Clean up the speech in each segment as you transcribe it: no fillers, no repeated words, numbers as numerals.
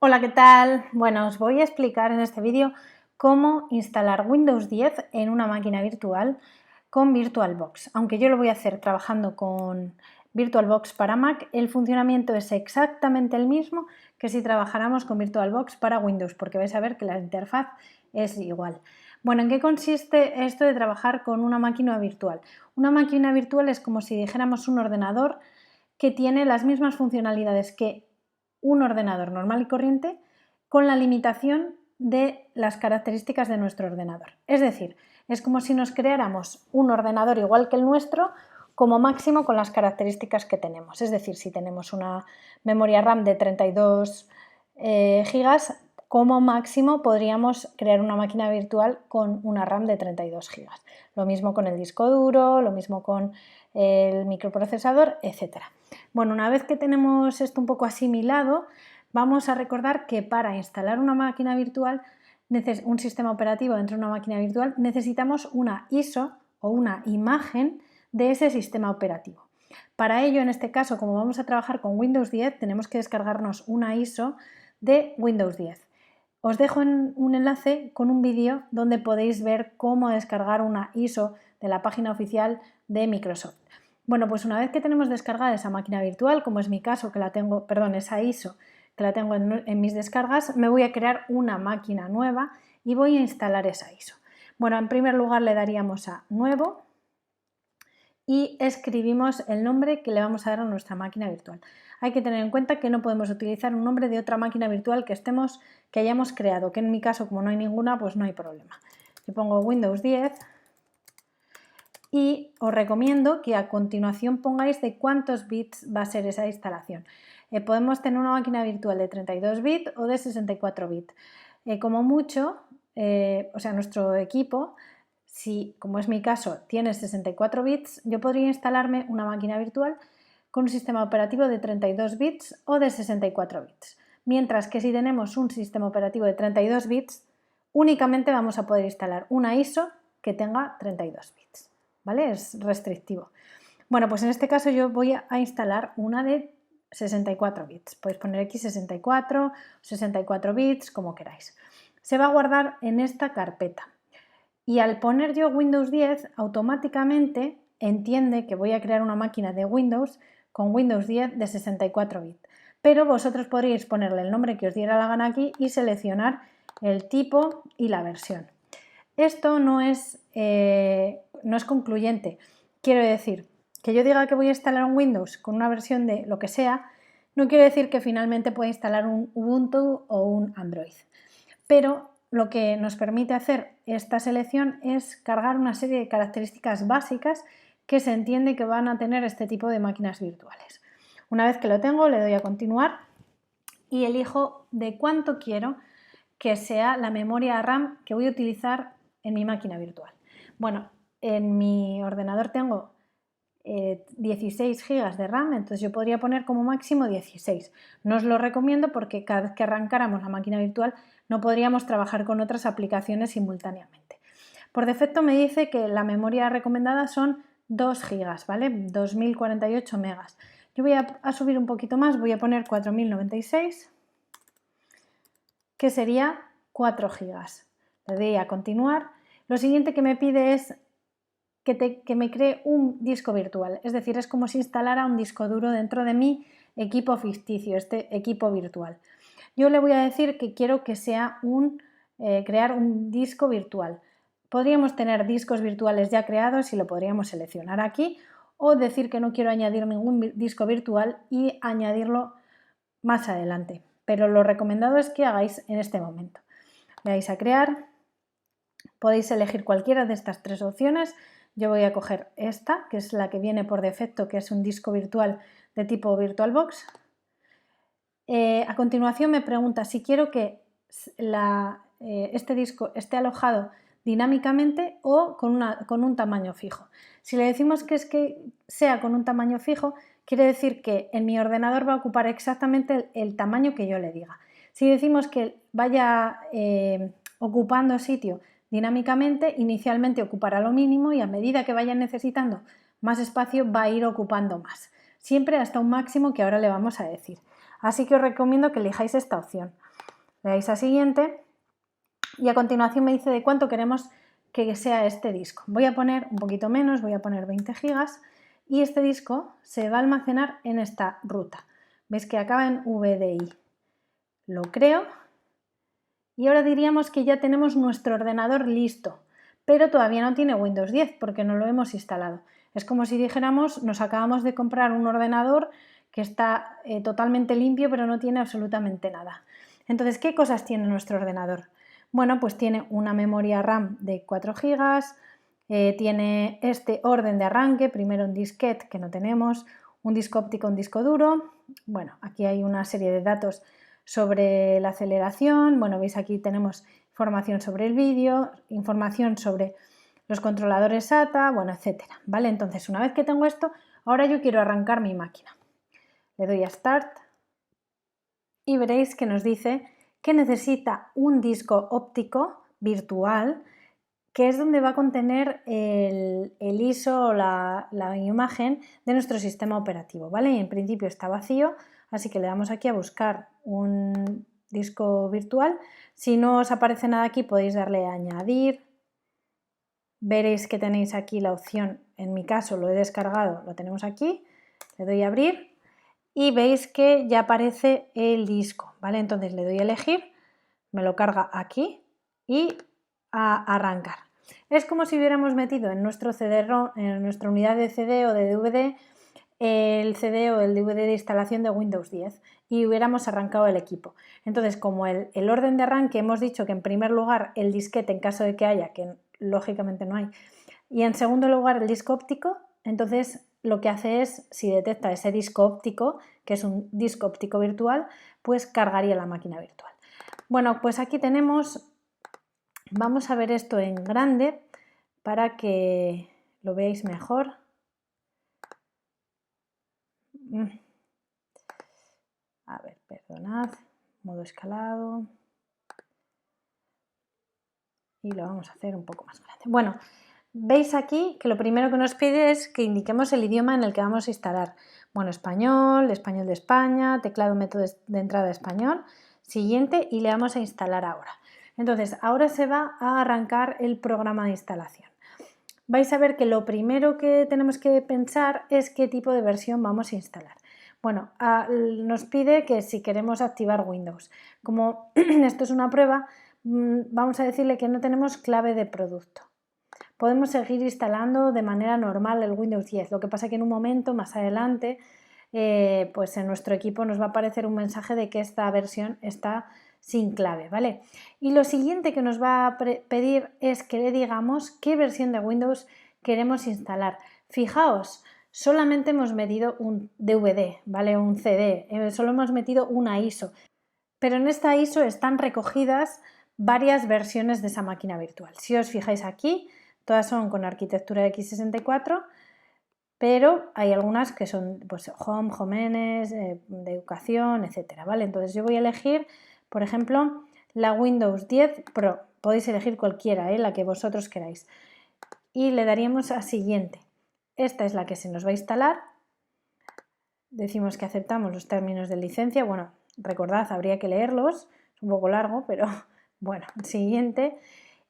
Hola, ¿qué tal? Bueno, os voy a explicar en este vídeo cómo instalar Windows 10 en una máquina virtual con VirtualBox. Aunque yo lo voy a hacer trabajando con VirtualBox para Mac, el funcionamiento es exactamente el mismo que si trabajáramos con VirtualBox para Windows, porque vais a ver que la interfaz es igual. Bueno, ¿en qué consiste esto de trabajar con una máquina virtual? Una máquina virtual es como si dijéramos un ordenador que tiene las mismas funcionalidades que un ordenador normal y corriente, con la limitación de las características de nuestro ordenador. Es decir, es como si nos creáramos un ordenador igual que el nuestro, como máximo con las características que tenemos. Es decir, si tenemos una memoria RAM de 32 gigas, como máximo podríamos crear una máquina virtual con una RAM de 32 gigas. Lo mismo con el disco duro, lo mismo con el microprocesador, etc. Bueno, una vez que tenemos esto un poco asimilado, vamos a recordar que para instalar una máquina virtual, un sistema operativo dentro de una máquina virtual, necesitamos una ISO o una imagen de ese sistema operativo. Para ello, en este caso, como vamos a trabajar con Windows 10, tenemos que descargarnos una ISO de Windows 10. Os dejo un enlace con un vídeo donde podéis ver cómo descargar una ISO de la página oficial de Microsoft. Bueno, pues una vez que tenemos descargada esa máquina virtual, como es mi caso, que la tengo, esa ISO, que la tengo en mis descargas, me voy a crear una máquina nueva y voy a instalar esa ISO. Bueno, en primer lugar le daríamos a Nuevo y escribimos el nombre que le vamos a dar a nuestra máquina virtual. Hay que tener en cuenta que no podemos utilizar un nombre de otra máquina virtual que hayamos creado, que en mi caso, como no hay ninguna, pues no hay problema. Yo pongo Windows 10 y os recomiendo que a continuación pongáis de cuántos bits va a ser esa instalación. Podemos tener una máquina virtual de 32 bits o de 64 bits. Como mucho, nuestro equipo, si como es mi caso tiene 64 bits, yo podría instalarme una máquina virtual con un sistema operativo de 32 bits o de 64 bits. Mientras que si tenemos un sistema operativo de 32 bits, únicamente vamos a poder instalar una ISO que tenga 32 bits. ¿Vale? Es restrictivo. Bueno, pues en este caso yo voy a instalar una de 64 bits. Podéis poner x64, 64 bits, como queráis. Se va a guardar en esta carpeta. Y al poner yo Windows 10, automáticamente entiende que voy a crear una máquina de Windows con Windows 10 de 64 bits. Pero vosotros podríais ponerle el nombre que os diera la gana aquí y seleccionar el tipo y la versión. Esto no es concluyente. Quiero decir, que yo diga que voy a instalar un Windows con una versión de lo que sea, no quiere decir que finalmente pueda instalar un Ubuntu o un Android. Pero lo que nos permite hacer esta selección es cargar una serie de características básicas que se entiende que van a tener este tipo de máquinas virtuales. Una vez que lo tengo, le doy a continuar y elijo de cuánto quiero que sea la memoria RAM que voy a utilizar en mi máquina virtual. Bueno, en mi ordenador tengo 16 GB de RAM, entonces yo podría poner como máximo 16. No os lo recomiendo porque cada vez que arrancáramos la máquina virtual no podríamos trabajar con otras aplicaciones simultáneamente. Por defecto me dice que la memoria recomendada son 2 GB, ¿vale? 2048 megas. Yo voy a subir un poquito más, voy a poner 4096, que sería 4 GB. Le doy a continuar. Lo siguiente que me pide es que me cree un disco virtual, es decir, es como si instalara un disco duro dentro de mi equipo ficticio, este equipo virtual. Yo le voy a decir que quiero que sea crear un disco virtual. Podríamos tener discos virtuales ya creados y lo podríamos seleccionar aquí, o decir que no quiero añadir ningún disco virtual y añadirlo más adelante. Pero lo recomendado es que hagáis en este momento. Le dais a crear, podéis elegir cualquiera de estas tres opciones. Yo voy a coger esta, que es la que viene por defecto, que es un disco virtual de tipo VirtualBox. A continuación me pregunta si quiero que este disco esté alojado dinámicamente o con un tamaño fijo. Si le decimos que sea con un tamaño fijo, quiere decir que en mi ordenador va a ocupar exactamente el tamaño que yo le diga. Si decimos que vaya ocupando sitio dinámicamente, inicialmente ocupará lo mínimo y a medida que vaya necesitando más espacio va a ir ocupando más, siempre hasta un máximo que ahora le vamos a decir. Así que os recomiendo que elijáis esta opción. Le dais a siguiente y a continuación me dice de cuánto queremos que sea este disco. Voy a poner un poquito menos, voy a poner 20 gigas y este disco se va a almacenar en esta ruta. Veis que acaba en VDI. Lo creo y ahora diríamos que ya tenemos nuestro ordenador listo, pero todavía no tiene Windows 10 porque no lo hemos instalado. Es como si dijéramos, nos acabamos de comprar un ordenador que está totalmente limpio pero no tiene absolutamente nada. Entonces, ¿qué cosas tiene nuestro ordenador? Bueno, pues tiene una memoria RAM de 4 GB, tiene este orden de arranque, primero un disquete que no tenemos, un disco óptico, un disco duro. Bueno, aquí hay una serie de datos sobre la aceleración. Bueno, veis aquí tenemos información sobre el vídeo, información sobre los controladores SATA, bueno, etcétera, ¿vale? Entonces, una vez que tengo esto, ahora yo quiero arrancar mi máquina. Le doy a Start y veréis que nos dice que necesita un disco óptico virtual, que es donde va a contener el ISO o la imagen de nuestro sistema operativo, ¿vale? Y en principio está vacío, así que le damos aquí a buscar un disco virtual. Si no os aparece nada aquí, podéis darle a añadir. Veréis que tenéis aquí la opción, en mi caso lo he descargado, lo tenemos aquí, le doy a abrir y veis que ya aparece el disco, ¿vale? Entonces le doy a elegir, me lo carga aquí y a arrancar. Es como si hubiéramos metido en nuestro CD-ROM, en nuestra unidad de CD o de DVD, el CD o el DVD de instalación de Windows 10 y hubiéramos arrancado el equipo. Entonces, como el orden de arranque hemos dicho que en primer lugar el disquete en caso de que haya, que lógicamente no hay, y en segundo lugar el disco óptico, entonces lo que hace es, si detecta ese disco óptico, que es un disco óptico virtual, pues cargaría la máquina virtual. Bueno, pues aquí tenemos, vamos a ver esto en grande para que lo veáis mejor. A ver, perdonad, modo escalado. Y lo vamos a hacer un poco más grande. Bueno, veis aquí que lo primero que nos pide es que indiquemos el idioma en el que vamos a instalar. Bueno, español, español de España, teclado método de entrada español, siguiente y le vamos a instalar ahora. Entonces, ahora se va a arrancar el programa de instalación. Vais a ver que lo primero que tenemos que pensar es qué tipo de versión vamos a instalar. Bueno, nos pide que si queremos activar Windows. Como esto es una prueba, vamos a decirle que no tenemos clave de producto. Podemos seguir instalando de manera normal el Windows 10, lo que pasa que en un momento más adelante pues en nuestro equipo nos va a aparecer un mensaje de que esta versión está sin clave, ¿vale? Y lo siguiente que nos va a pedir es que le digamos qué versión de Windows queremos instalar. Fijaos, solamente hemos metido un DVD, ¿vale? Un CD, solo hemos metido una ISO, pero en esta ISO están recogidas varias versiones de esa máquina virtual. Si os fijáis aquí, todas son con arquitectura x64, pero hay algunas que son pues, Home, Jóvenes, de educación, etcétera, ¿vale? Entonces yo voy a elegir, por ejemplo, la Windows 10 Pro. Podéis elegir cualquiera, la que vosotros queráis. Y le daríamos a siguiente. Esta es la que se nos va a instalar. Decimos que aceptamos los términos de licencia. Bueno, recordad, habría que leerlos. Es un poco largo, pero bueno, siguiente.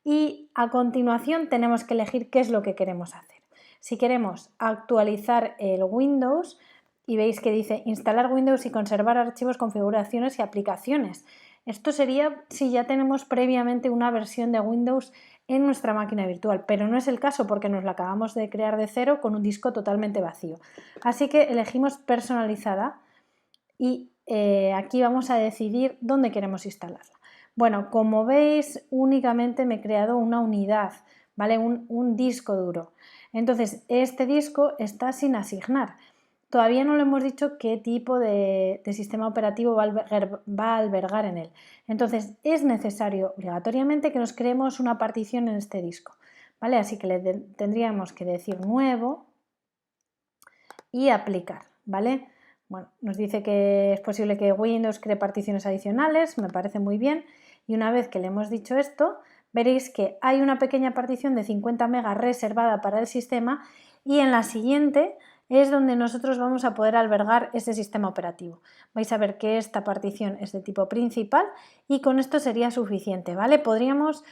Y a continuación tenemos que elegir qué es lo que queremos hacer. Si queremos actualizar el Windows, y veis que dice instalar Windows y conservar archivos, configuraciones y aplicaciones. Esto sería si ya tenemos previamente una versión de Windows en nuestra máquina virtual, pero no es el caso porque nos la acabamos de crear de cero con un disco totalmente vacío. Así que elegimos personalizada y aquí vamos a decidir dónde queremos instalarla. Bueno, como veis, únicamente me he creado una unidad, ¿vale? Un disco duro. Entonces, este disco está sin asignar. Todavía no le hemos dicho qué tipo de sistema operativo va a albergar en él. Entonces, es necesario obligatoriamente que nos creemos una partición en este disco, ¿vale? Así que le tendríamos que decir nuevo y aplicar, ¿vale? Bueno, nos dice que es posible que Windows cree particiones adicionales, me parece muy bien. Y una vez que le hemos dicho esto, veréis que hay una pequeña partición de 50 megas reservada para el sistema y en la siguiente es donde nosotros vamos a poder albergar ese sistema operativo. Vais a ver que esta partición es de tipo principal y con esto sería suficiente, ¿vale? Podríamos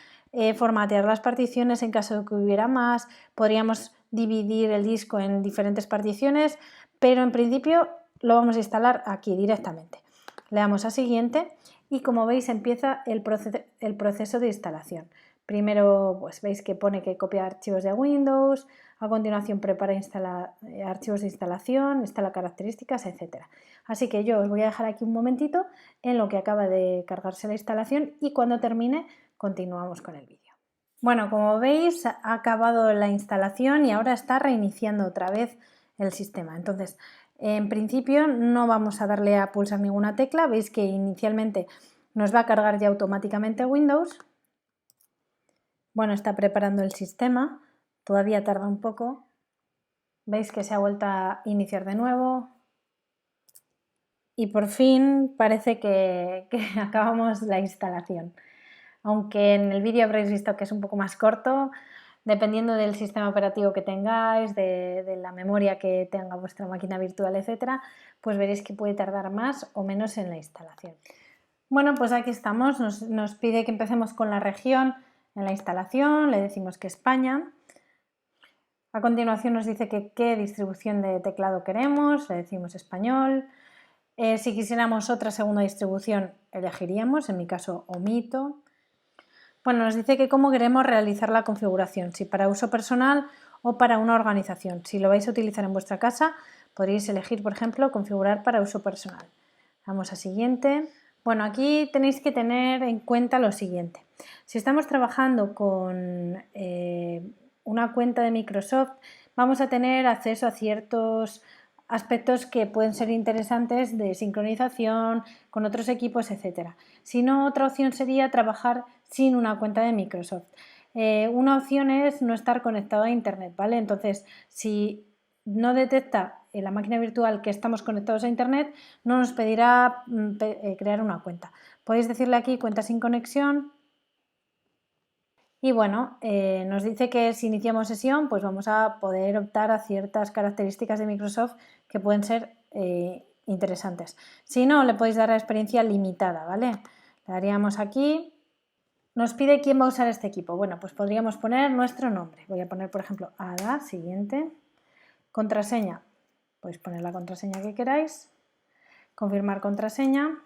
formatear las particiones en caso de que hubiera más, podríamos dividir el disco en diferentes particiones, pero en principio lo vamos a instalar aquí directamente. Le damos a siguiente y como veis empieza el proceso de instalación. Primero pues veis que pone que copia archivos de Windows, a continuación prepara archivos de instalación, instala características, etc. Así que yo os voy a dejar aquí un momentito en lo que acaba de cargarse la instalación y cuando termine continuamos con el vídeo. Bueno, como veis ha acabado la instalación y ahora está reiniciando otra vez el sistema. Entonces, en principio no vamos a darle a pulsar ninguna tecla, veis que inicialmente nos va a cargar ya automáticamente Windows. Bueno, está preparando el sistema, todavía tarda un poco. Veis que se ha vuelto a iniciar de nuevo. Y por fin parece que acabamos la instalación. Aunque en el vídeo habréis visto que es un poco más corto, dependiendo del sistema operativo que tengáis, de la memoria que tenga vuestra máquina virtual, etcétera, pues veréis que puede tardar más o menos en la instalación. Bueno, pues aquí estamos, nos pide que empecemos con la región en la instalación, le decimos que España. A continuación nos dice que qué distribución de teclado queremos, le decimos español. Si quisiéramos otra segunda distribución, elegiríamos, en mi caso omito. Bueno, nos dice que cómo queremos realizar la configuración, si para uso personal o para una organización. Si lo vais a utilizar en vuestra casa, podréis elegir, por ejemplo, configurar para uso personal. Vamos a siguiente. Bueno, aquí tenéis que tener en cuenta lo siguiente. Si estamos trabajando con una cuenta de Microsoft, vamos a tener acceso a ciertos aspectos que pueden ser interesantes de sincronización con otros equipos, etcétera. Si no, otra opción sería trabajar sin una cuenta de Microsoft. Una opción es no estar conectado a Internet, ¿vale? Entonces, si no detecta en la máquina virtual que estamos conectados a Internet, no nos pedirá crear una cuenta. Podéis decirle aquí cuenta sin conexión. Y bueno, nos dice que si iniciamos sesión, pues vamos a poder optar a ciertas características de Microsoft que pueden ser interesantes. Si no, le podéis dar a experiencia limitada, ¿vale? Le daríamos aquí. Nos pide quién va a usar este equipo. Bueno, pues podríamos poner nuestro nombre. Voy a poner, por ejemplo, Ada, siguiente. Contraseña, podéis poner la contraseña que queráis. Confirmar contraseña.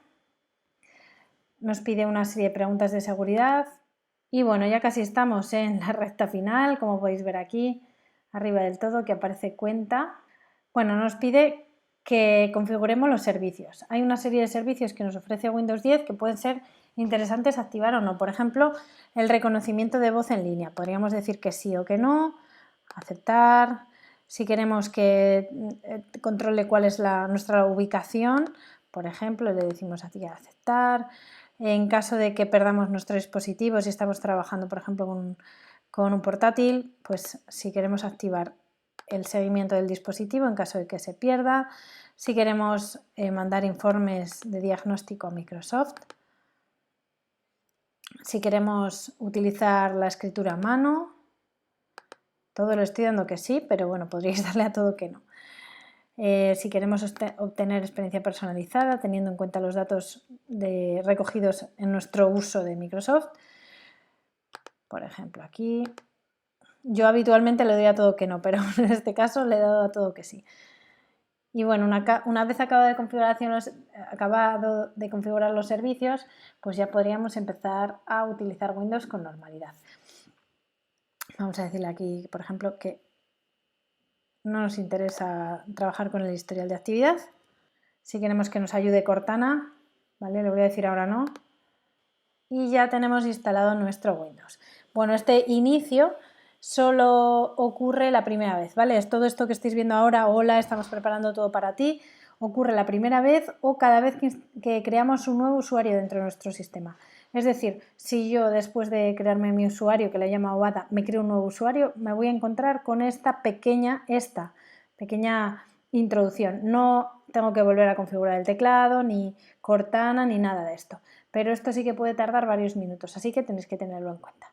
Nos pide una serie de preguntas de seguridad. Y bueno, ya casi estamos en la recta final, como podéis ver aquí, arriba del todo, que aparece cuenta. Bueno, nos pide que configuremos los servicios. Hay una serie de servicios que nos ofrece Windows 10 que pueden ser interesantes activar o no. Por ejemplo, el reconocimiento de voz en línea. Podríamos decir que sí o que no, aceptar. Si queremos que controle cuál es nuestra ubicación, por ejemplo, le decimos aquí a aceptar. En caso de que perdamos nuestro dispositivo, si estamos trabajando, por ejemplo, con un portátil, pues si queremos activar el seguimiento del dispositivo en caso de que se pierda. Si queremos mandar informes de diagnóstico a Microsoft. Si queremos utilizar la escritura a mano. Todo lo estoy dando que sí, pero bueno, podríais darle a todo que no. Si queremos obtener experiencia personalizada, teniendo en cuenta los datos recogidos en nuestro uso de Microsoft. Por ejemplo, aquí. Yo habitualmente le doy a todo que no, pero en este caso le he dado a todo que sí. Y bueno, una vez acabado de configurar los servicios, pues ya podríamos empezar a utilizar Windows con normalidad. Vamos a decirle aquí, por ejemplo, que no nos interesa trabajar con el historial de actividad. Si queremos que nos ayude Cortana, ¿vale? Le voy a decir ahora no. Y ya tenemos instalado nuestro Windows. Bueno, este inicio solo ocurre la primera vez, ¿vale? Es todo esto que estáis viendo ahora, hola, estamos preparando todo para ti, ocurre la primera vez o cada vez que creamos un nuevo usuario dentro de nuestro sistema. Es decir, si yo después de crearme mi usuario, que le he llamado Ada, me creo un nuevo usuario, me voy a encontrar con esta pequeña introducción. No tengo que volver a configurar el teclado, ni Cortana, ni nada de esto. Pero esto sí que puede tardar varios minutos, así que tenéis que tenerlo en cuenta.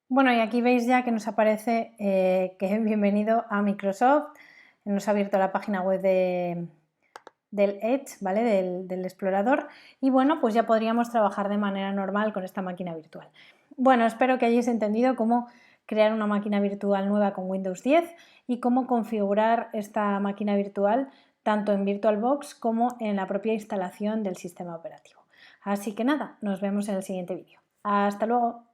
Bueno, y aquí veis ya que nos aparece que bienvenido a Microsoft. nos ha abierto la página web del Edge, ¿vale? Del explorador, y bueno, pues ya podríamos trabajar de manera normal con esta máquina virtual. Bueno, espero que hayáis entendido cómo crear una máquina virtual nueva con Windows 10 y cómo configurar esta máquina virtual tanto en VirtualBox como en la propia instalación del sistema operativo. Así que nada, nos vemos en el siguiente vídeo. ¡Hasta luego!